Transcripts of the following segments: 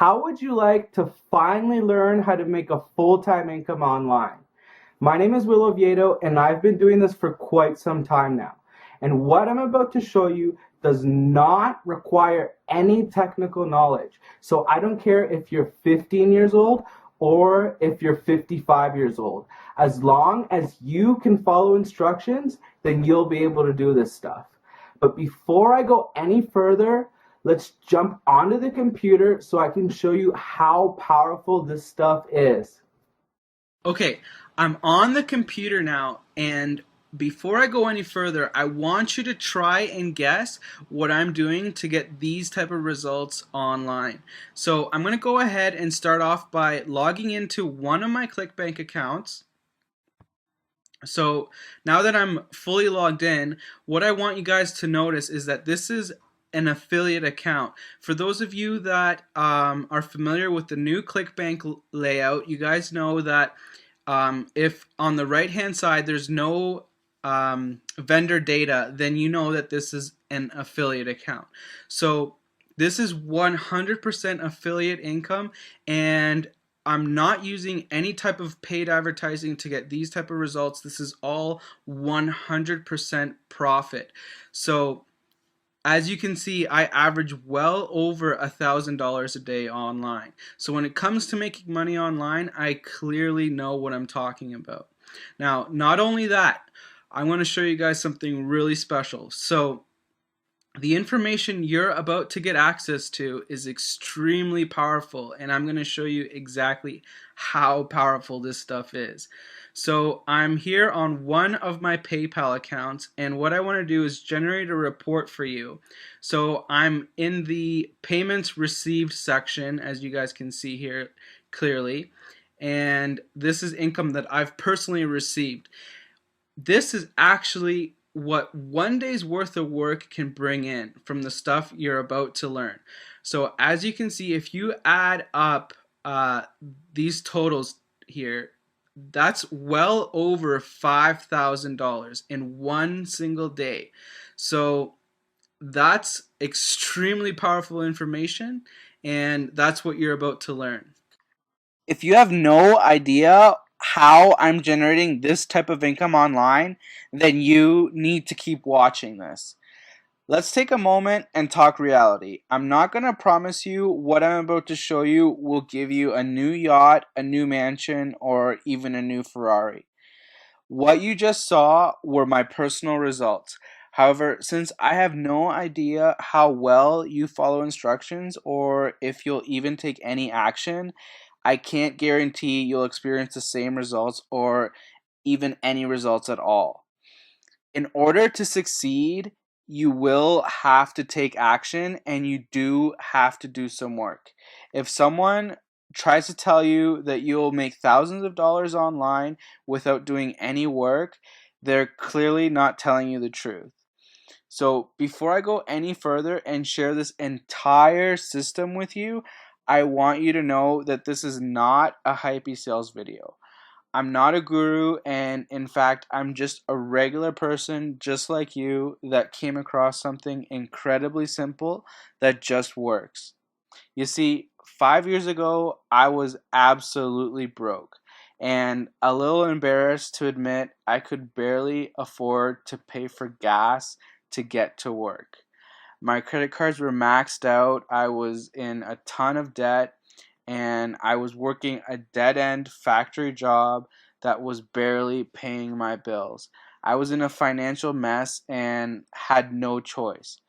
How would you like to finally learn how to make a full-time income online? My name is Oviedo, and I've been doing this for quite some time now. And what I'm about to show you does not require any technical knowledge. So I don't care if you're 15 years old or if you're 55 years old. As long as you can follow instructions, then you'll be able to do this stuff. But before I go any further, let's jump onto the computer so I can show you how powerful this stuff is. Okay, I'm on the computer now, and before I go any further, I want you to try and guess what I'm doing to get these type of results online. So I'm going to go ahead and start off by logging into one of my ClickBank accounts. So now that I'm fully logged in, what I want you guys to notice is that this is an affiliate account. For those of you that are familiar with the new ClickBank layout, you guys know that if on the right hand side there's no vendor data, then you know that this is an affiliate account. So this is 100% affiliate income, and I'm not using any type of paid advertising to get these type of results. This is all 100% profit. So as you can see, I average well over $1,000 a day online. So when it comes to making money online, I clearly know what I'm talking about. Now, not only that, I want to show you guys something really special. So the information you're about to get access to is extremely powerful, and I'm going to show you exactly how powerful this stuff is. So I'm here on one of my PayPal accounts, and what I want to do is generate a report for you. So I'm in the payments received section, as you guys can see here clearly, and this is income that I've personally received. This is actually what one day's worth of work can bring in from the stuff you're about to learn. So as you can see, if you add up these totals here, that's well over $5,000 in one single day. So that's extremely powerful information, and that's what you're about to learn. If you have no idea how I'm generating this type of income online, then you need to keep watching this. Let's take a moment and talk reality. I'm not going to promise you what I'm about to show you will give you a new yacht, a new mansion, or even a new Ferrari. What you just saw were my personal results. However, since I have no idea how well you follow instructions or if you'll even take any action, I can't guarantee you'll experience the same results or even any results at all. In order to succeed, you will have to take action, and you do have to do some work. If someone tries to tell you that you'll make thousands of dollars online without doing any work, they're clearly not telling you the truth. So before I go any further and share this entire system with you, I want you to know that this is not a hypey sales video. I'm not a guru, and in fact, I'm just a regular person just like you that came across something incredibly simple that just works. You see, 5 years ago, I was absolutely broke and a little embarrassed to admit I could barely afford to pay for gas to get to work. My credit cards were maxed out, I was in a ton of debt, and I was working a dead end factory job that was barely paying my bills. I was in a financial mess and had no choice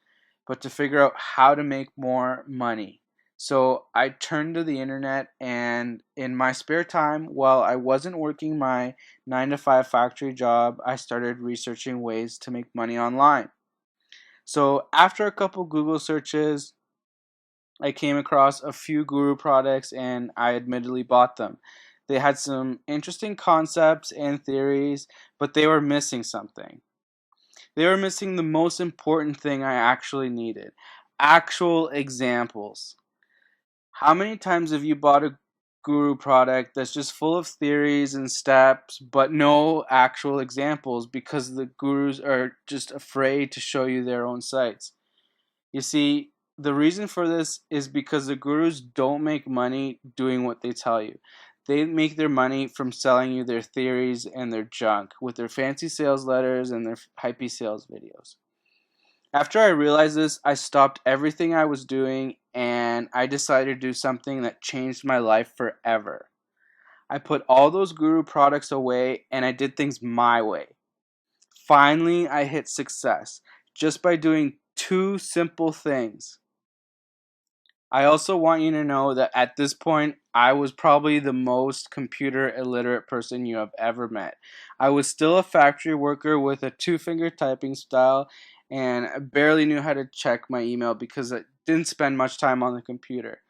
but to figure out how to make more money. So I turned to the internet, and in my spare time, while I wasn't working my 9 to 5 factory job, I started researching ways to make money online. So after a couple Google searches, I came across a few guru products and I admittedly bought them. They had some interesting concepts and theories, but they were missing something. They were missing the most important thing I actually needed: actual examples. How many times have you bought a guru product that's just full of theories and steps, but no actual examples because the gurus are just afraid to show you their own sites? You see, The reason for this is because the gurus don't make money doing what they tell you. They make their money from selling you their theories and their junk with their fancy sales letters and their hypey sales videos. After I realized this, I stopped everything I was doing and I decided to do something that changed my life forever. I put all those guru products away and I did things my way. Finally, I hit success just by doing two simple things. I also want you to know that at this point, I was probably the most computer illiterate person you have ever met. I was still a factory worker with a two-finger typing style, and I barely knew how to check my email because I didn't spend much time on the computer.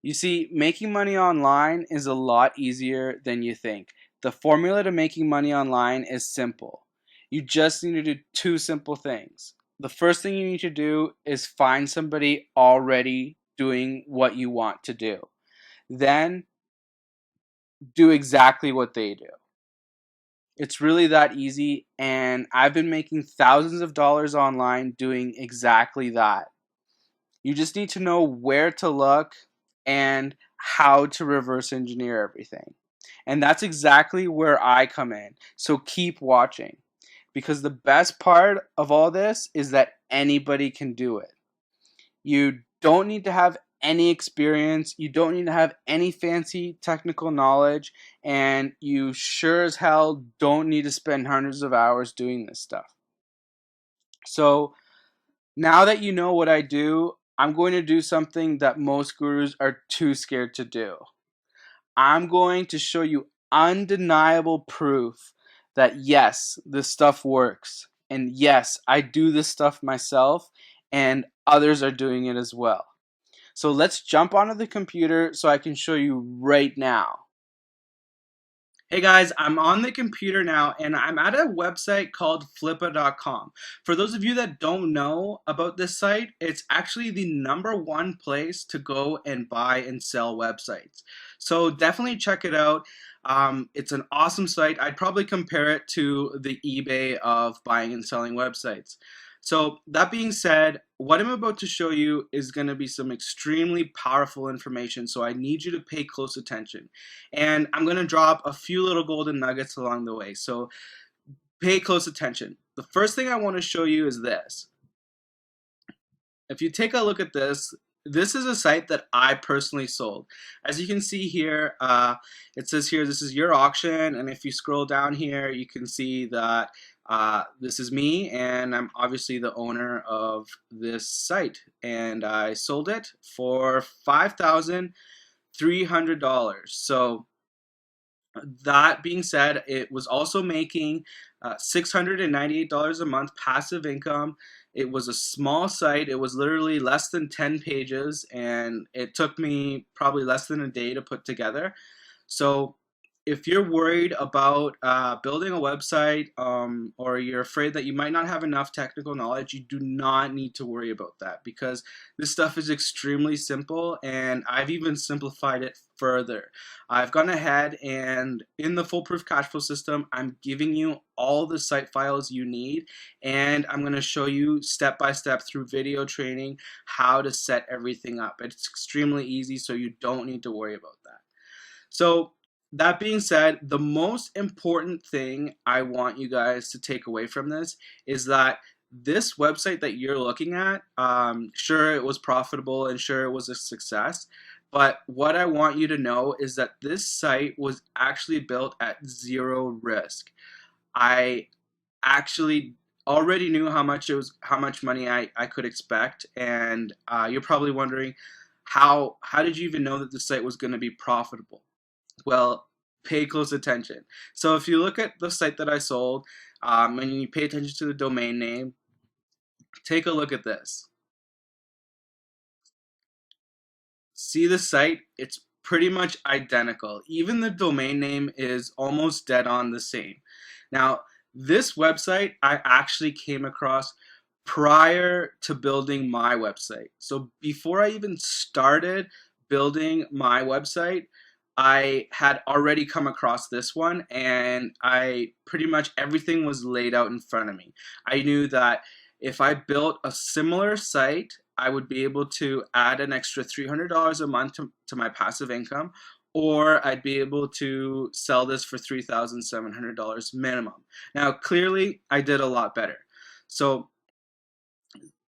You see, making money online is a lot easier than you think. The formula to making money online is simple. You just need to do two simple things. The first thing you need to do is find somebody already doing what you want to do. Then do exactly what they do. It's really that easy, and I've been making thousands of dollars online doing exactly that. You just need to know where to look and how to reverse engineer everything. And that's exactly where I come in. So keep watching, because the best part of all this is that anybody can do it. You don't need to have any experience, you don't need to have any fancy technical knowledge, and you sure as hell don't need to spend hundreds of hours doing this stuff. So now that you know what I do, I'm going to do something that most gurus are too scared to do. I'm going to show you undeniable proof that yes, this stuff works. And yes, I do this stuff myself, and others are doing it as well. So let's jump onto the computer so I can show you right now. Hey guys, I'm on the computer now and I'm at a website called flippa.com. For those of you that don't know about this site, it's actually the #1 place to go and buy and sell websites. So definitely check it out. It's an awesome site. I'd probably compare it to the eBay of buying and selling websites. So that being said, what I'm about to show you is going to be some extremely powerful information, so I need you to pay close attention. And I'm going to drop a few little golden nuggets along the way, so pay close attention. The first thing I want to show you is this. If you take a look at this, this is a site that I personally sold. As you can see here, it says here this is your auction, and if you scroll down here, you can see that this is me, and I'm obviously the owner of this site, and I sold it for $5,300. So that being said, it was also making $698 a month passive income. It was a small site. It was literally less than 10 pages, and it took me probably less than a day to put together. So if you're worried about building a website, or you're afraid that you might not have enough technical knowledge, you do not need to worry about that, because this stuff is extremely simple, and I've even simplified it further. I've gone ahead and in the Foolproof Cash Flow system, I'm giving you all the site files you need, and I'm going to show you step by step through video training how to set everything up. It's extremely easy, so you don't need to worry about that. So that being said, the most important thing I want you guys to take away from this is that this website that you're looking at, sure, it was profitable and sure, it was a success. But what I want you to know is that this site was actually built at zero risk. I actually already knew how much money I could expect, and you're probably wondering how did you even know that the site was going to be profitable? Well, pay close attention. So if you look at the site that I sold, and you pay attention to the domain name, take a look at this. See the site? It's pretty much identical. Even the domain name is almost dead on the same. Now, this website I actually came across prior to building my website. So before I even started building my website, I had already come across this one, and I pretty much everything was laid out in front of me. I knew that if I built a similar site, I would be able to add an extra $300 a month to my passive income, or I'd be able to sell this for $3,700 minimum. Now, clearly, I did a lot better. So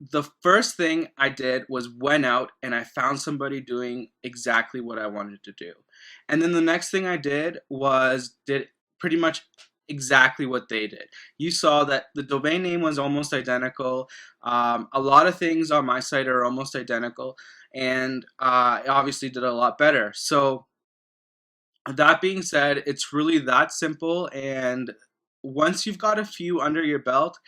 the first thing I did was went out and I found somebody doing exactly what I wanted to do. And then the next thing I did was did pretty much exactly what they did. You saw that the domain name was almost identical. A lot of things on my site are almost identical, and I obviously did a lot better. So that being said, it's really that simple, and once you've got a few under your belt,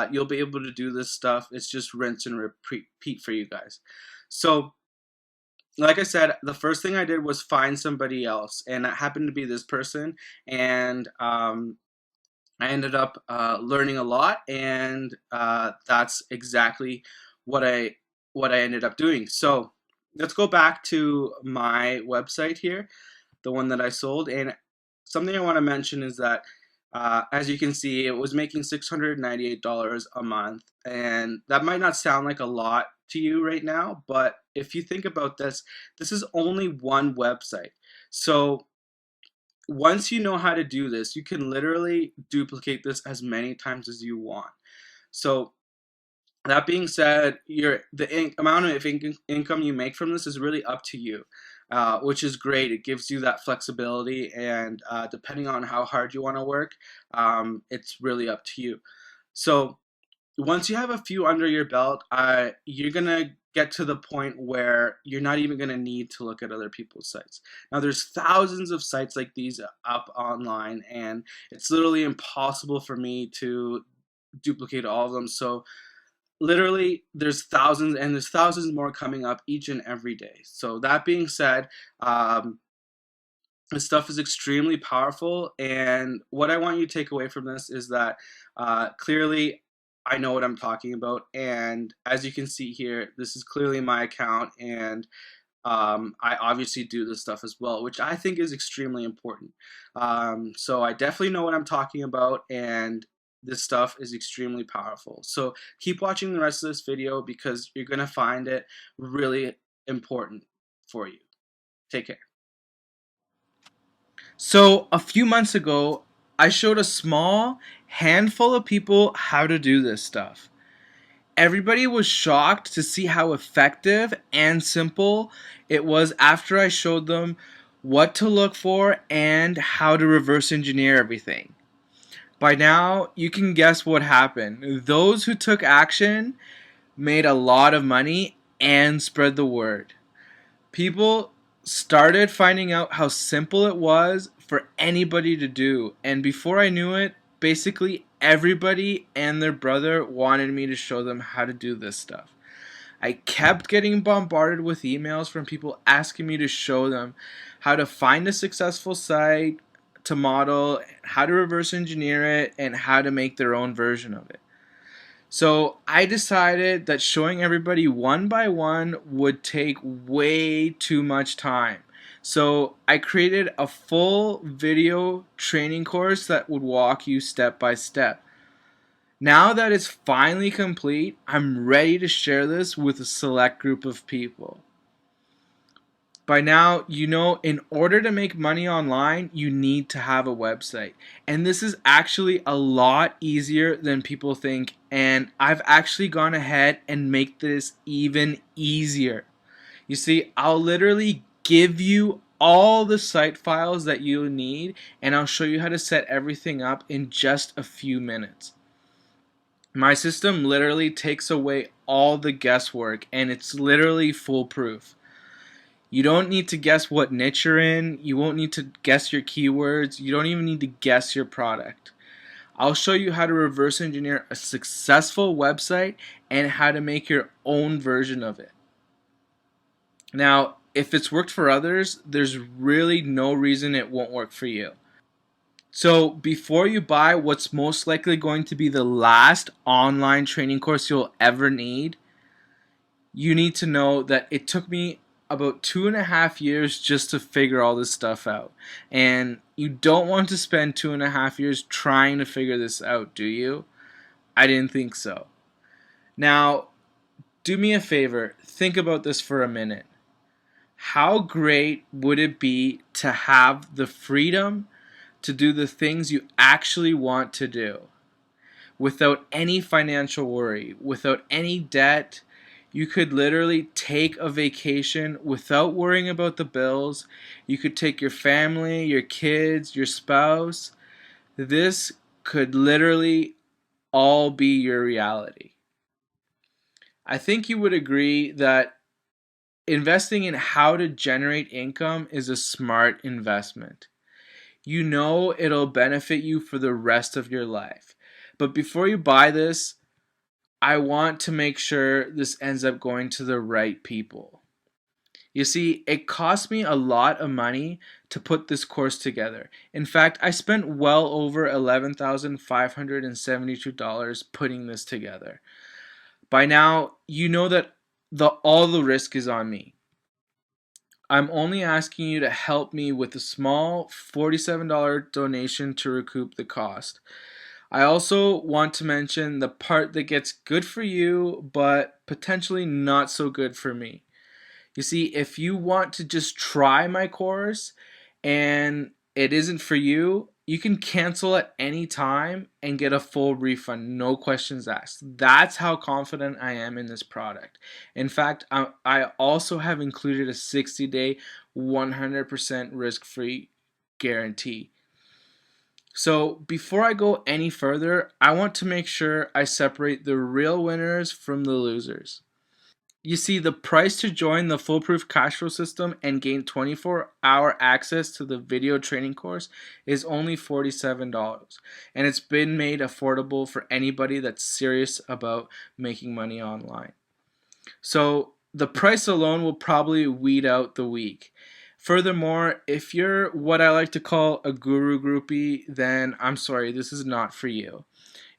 you'll be able to do this stuff. It's just rinse and repeat for you guys. So, like I said, the first thing I did was find somebody else, and that happened to be this person, and I ended up learning a lot, and that's exactly what I ended up doing. So, let's go back to my website here, the one that I sold. And something I want to mention is that, as you can see, it was making $698 a month. And that might not sound like a lot to you right now, but if you think about this, this is only one website. So once you know how to do this, you can literally duplicate this as many times as you want. So that being said, the amount of income you make from this is really up to you, which is great. It gives you that flexibility, and depending on how hard you want to work, it's really up to you. So once you have a few under your belt, you're gonna get to the point where you're not even gonna need to look at other people's sites. Now, there's thousands of sites like these up online, and it's literally impossible for me to duplicate all of them. So literally there's thousands, and there's thousands more coming up each and every day. So that being said, this stuff is extremely powerful, and what I want you to take away from this is that clearly I know what I'm talking about, and as you can see here, this is clearly my account, and I obviously do this stuff as well, which I think is extremely important. So I definitely know what I'm talking about, and this stuff is extremely powerful. So keep watching the rest of this video because you're going to find it really important for you. Take care. So a few months ago, I showed a small handful of people how to do this stuff. Everybody was shocked to see how effective and simple it was after I showed them what to look for and how to reverse engineer everything. By now, you can guess what happened. Those who took action made a lot of money and spread the word. People started finding out how simple it was for anybody to do, and before I knew it, basically everybody and their brother wanted me to show them how to do this stuff. I kept getting bombarded with emails from people asking me to show them how to find a successful site to model, how to reverse engineer it, and how to make their own version of it. So I decided that showing everybody one by one would take way too much time. So I created a full video training course that would walk you step by step. Now that it's finally complete, I'm ready to share this with a select group of people. By now, you know, in order to make money online, you need to have a website. And this is actually a lot easier than people think. And I've actually gone ahead and make this even easier. You see, I'll literally give you all the site files that you need, and I'll show you how to set everything up in just a few minutes. My system literally takes away all the guesswork, and it's literally foolproof. You don't need to guess what niche you're in. You won't need to guess your keywords. You don't even need to guess your product. I'll show you how to reverse engineer a successful website and how to make your own version of it. Now, if it's worked for others, there's really no reason it won't work for you. So before you buy what's most likely going to be the last online training course you'll ever need, you need to know that it took me about 2.5 years just to figure all this stuff out. And you don't want to spend 2.5 years trying to figure this out, do you? I didn't think so. Now, Do me a favor, think about this for a minute. How great would it be to have the freedom to do the things you actually want to do without any financial worry, without any debt? You could literally take a vacation without worrying about the bills. You could take your family, your kids, your spouse. This could literally all be your reality. I think you would agree that investing in how to generate income is a smart investment. You know it'll benefit you for the rest of your life. But before you buy this, I want to make sure this ends up going to the right people. You see, it cost me a lot of money to put this course together. In fact, I spent well over $11,572 putting this together. By now, you know that all the risk is on me. I'm only asking you to help me with a small $47 donation to recoup the cost. I also want to mention the part that gets good for you, but potentially not so good for me. You see, if you want to just try my course and it isn't for you, you can cancel at any time and get a full refund, no questions asked. That's how confident I am in this product. In fact, I also have included a 60-day, 100% risk-free guarantee. So before I go any further, I want to make sure I separate the real winners from the losers. You see, the price to join the Foolproof Cash Flow system and gain 24-hour access to the video training course is only $47, and it's been made affordable for anybody that's serious about making money online. So the price alone will probably weed out the weak. Furthermore, if you're what I like to call a guru groupie, then I'm sorry, this is not for you.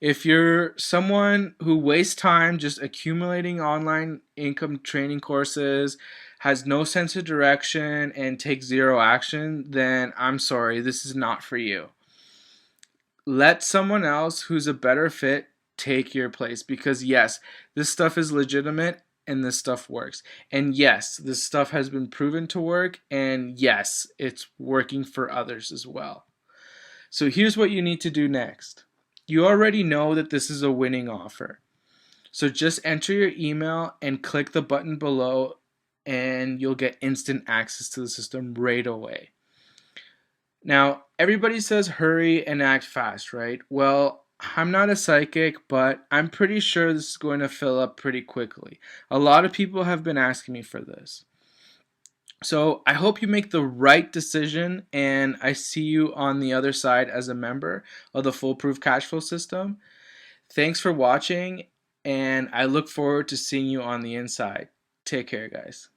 If you're someone who wastes time just accumulating online income training courses, has no sense of direction, and takes zero action, then I'm sorry, this is not for you. Let someone else who's a better fit take your place, because yes, this stuff is legitimate and this stuff works. And yes, this stuff has been proven to work, and yes, it's working for others as well. So here's what you need to do next. You already know that this is a winning offer. So just enter your email and click the button below, and you'll get instant access to the system right away. Now, everybody says hurry and act fast, right? Well, I'm not a psychic, but I'm pretty sure this is going to fill up pretty quickly. A lot of people have been asking me for this. So I hope you make the right decision, and I see you on the other side as a member of the Foolproof Cash Flow system. Thanks for watching, and I look forward to seeing you on the inside. Take care, guys.